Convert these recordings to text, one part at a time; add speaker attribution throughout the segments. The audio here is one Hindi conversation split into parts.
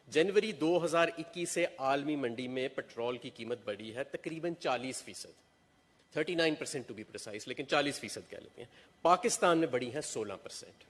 Speaker 1: जनवरी 2021 से आलमी मंडी में पेट्रोल की कीमत बढ़ी है तकरीबन 40%, 39% टू बी प्रिसाइज, लेकिन 40% कह लेते हैं। पाकिस्तान में बढ़ी है 16%।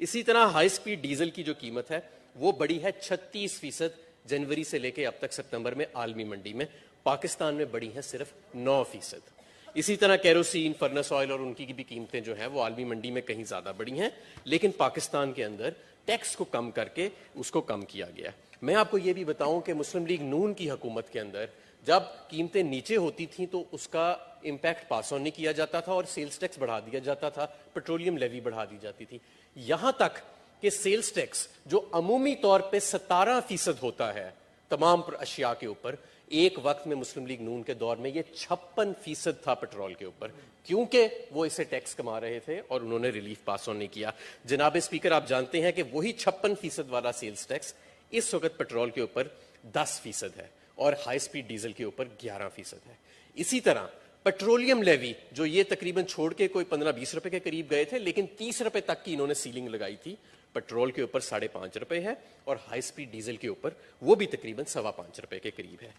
Speaker 1: इसी तरह हाई स्पीड डीजल की जो कीमत है वो बढ़ी है 36% जनवरी से लेकर अब तक सितंबर में आलमी मंडी में। पाकिस्तान में बढ़ी है सिर्फ 9%। इसी तरह केरोसिन, फर्नेस ऑयल और उनकी भी कीमतें जो है वो आलमी मंडी में कहीं ज्यादा बढ़ी हैं, लेकिन पाकिस्तान के अंदर टैक्स को कम करके उसको कम किया गया। मैं आपको ये भी बताऊं कि मुस्लिम लीग नून की हुकूमत के अंदर जब कीमतें नीचे होती थीं तो उसका इंपैक्ट पास ऑन नहीं किया जाता था और सेल्स टैक्स बढ़ा दिया जाता था, पेट्रोलियम लेवी बढ़ा दी जाती थी। यहां तक कि सेल्स टैक्स जो अमूमी तौर पे 17% होता है तमाम अशिया के ऊपर, एक वक्त में मुस्लिम लीग नून के दौर में ये 56% था पेट्रोल के ऊपर, क्योंकि वो इसे टैक्स कमा रहे थे और उन्होंने रिलीफ पास ऑन नहीं किया। जनाब स्पीकर, आप जानते हैं कि वही 56% वाला सेल्स टैक्स इस वक्त पेट्रोल के ऊपर 10% है और हाई स्पीड डीजल के ऊपर 11% है। इसी तरह पेट्रोलियम लेवी जो ये तकरीबन छोड़ के कोई 15-20 रुपए के करीब गए थे, लेकिन 30 रुपए तक की इन्होंने सीलिंग लगाई थी। पेट्रोल के ऊपर 5.5 रुपए है और हाई स्पीड डीजल के ऊपर वो भी तकरीबन 5.25 रुपए के करीब है।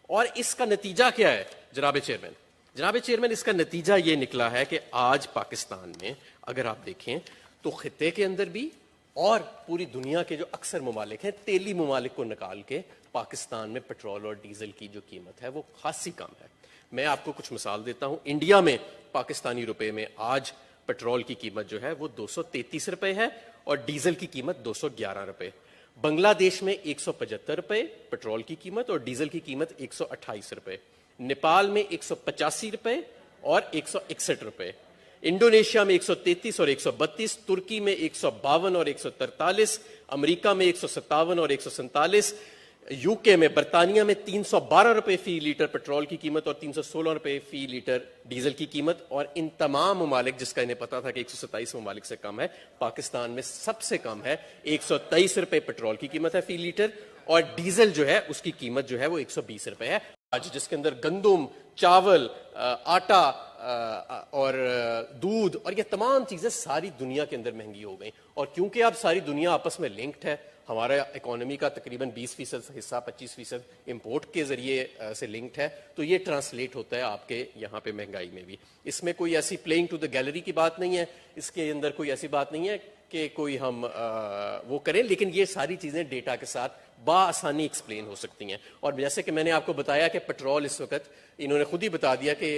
Speaker 1: और इसका नतीजा क्या है जनाब चेयरमैन? जनाब चेयरमैन, इसका नतीजा ये निकला है कि आज पाकिस्तान में अगर आप देखें तो खित्ते के अंदर भी और पूरी दुनिया के जो अक्सर ममालिक हैं, तेली ममालिक को निकाल के पाकिस्तान में पेट्रोल और डीजल की जो कीमत है वो खासी कम है। मैं आपको कुछ मिसाल देता हूं। इंडिया में पाकिस्तानी रुपए में आज पेट्रोल की कीमत जो है वो 233 रुपए है और डीजल की कीमत 211 रुपए। बांग्लादेश में 175 रुपए पेट्रोल की कीमत और डीजल की कीमत 128 रुपए। नेपाल में 185 रुपए और 161 रुपए। इंडोनेशिया में 133 और 132, तुर्की में 152 और 143, अमेरिका में 157 और 147, यूके में, बरतानिया में 312 रुपए फी लीटर पेट्रोल की कीमत और 316 रुपए फी लीटर डीजल की कीमत। और इन तमाम ममालिक, जिसका इन्हें पता था कि 127 ममालिक से कम है, पाकिस्तान में सबसे कम है। 123 रुपए पेट्रोल की कीमत है फी लीटर और डीजल जो है उसकी कीमत जो है वो 120 रुपए है आज, जिसके अंदर गंदुम, चावल, आटा और दूध और ये तमाम चीजें सारी दुनिया के अंदर महंगी हो गई। और क्योंकि अब सारी दुनिया आपस में लिंक्ड है, हमारा इकोनॉमी का तकरीबन 20% हिस्सा, 25% इंपोर्ट के जरिए से लिंक्ड है, तो ये ट्रांसलेट होता है आपके यहाँ पे महंगाई में भी। इसमें कोई ऐसी प्लेइंग टू द गैलरी की बात नहीं है, इसके अंदर कोई ऐसी बात नहीं है कि कोई हम वो करें, लेकिन ये सारी चीजें डेटा के साथ बाआसानी एक्सप्लेन हो सकती हैं। और जैसे कि मैंने आपको बताया कि पेट्रोल इस वक्त इन्होंने खुद ही बता दिया कि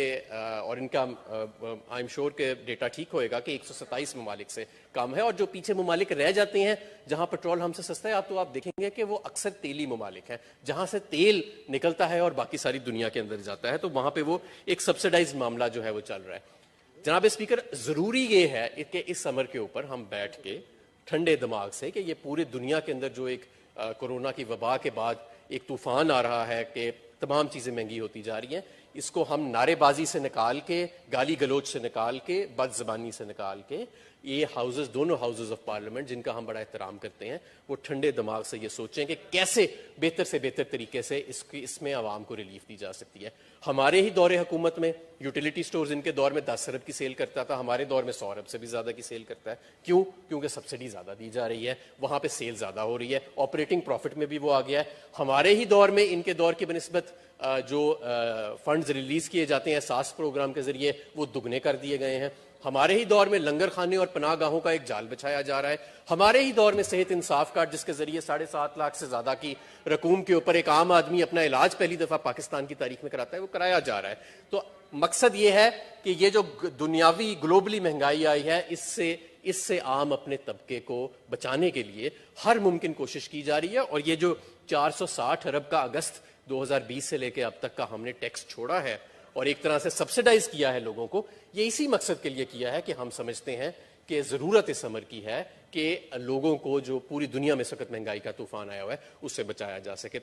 Speaker 1: और इनका आई एम श्योर कि डेटा ठीक होएगा कि 127 ममालिक से कम है। और जो पीछे ममालिक रह जाते हैं जहां पेट्रोल हमसे सस्ता है, तो आप देखेंगे कि वो अक्सर तेली ममालिक हैं, जहां से तेल निकलता है और बाकी सारी दुनिया के अंदर जाता है, तो वहां पर वो एक सब्सिडाइज मामला जो है वो चल रहा है। जनाब स्पीकर, जरूरी ये है कि इस समर के ऊपर हम बैठ के ठंडे दिमाग से कि ये पूरी दुनिया के अंदर जो एक कोरोना की वबा के बाद एक तूफान आ रहा है कि तमाम चीजें महंगी होती जा रही हैं, इसको हम नारेबाजी से निकाल के, गाली गलोच से निकाल के, बदजबानी से निकाल के, ये हाउसेस, दोनों हाउसेस ऑफ पार्लियामेंट जिनका हम बड़ा एहतराम करते हैं, वो ठंडे दिमाग से ये सोचें कि कैसे बेहतर से बेहतर तरीके से इसमें आवाम को रिलीफ दी जा सकती है। हमारे ही दौरे हुकूमत में यूटिलिटी स्टोर्स इनके दौर में 10 अरब की सेल करता था, हमारे दौर में 100 अरब से भी ज्यादा की सेल करता है। क्यों? क्योंकि सब्सिडी ज्यादा दी जा रही है, वहां पे सेल ज्यादा हो रही है, ऑपरेटिंग प्रॉफिट में भी वो आ गया है। हमारे ही दौर में इनके दौर की बनिस्बत जो फंड्स रिलीज किए जाते हैं सास प्रोग्राम के जरिए, वो दुगने कर दिए गए हैं। हमारे ही दौर में लंगर खाने और पनाहगाहों का एक जाल बिछाया जा रहा है। हमारे ही दौर में सेहत इंसाफ कार्ड, जिसके जरिए 7.5 लाख से ज्यादा की रकूम के ऊपर एक आम आदमी अपना इलाज पहली दफा पाकिस्तान की तारीख में कराता है, वो कराया जा रहा है। तो मकसद ये है कि ये जो दुनियावी ग्लोबली महंगाई आई है, इससे आम अपने तबके को बचाने के लिए हर मुमकिन कोशिश की जा रही है। और ये जो 460 अरब का अगस्त 2020 से लेकर अब तक का हमने टैक्स छोड़ा है और एक तरह से सब्सिडाइज किया है लोगों को, ये इसी मकसद के लिए किया है कि हम समझते हैं कि जरूरत इस अमर की है कि लोगों को, जो पूरी दुनिया में सख्त महंगाई का तूफान आया हुआ है, उससे बचाया जा सके।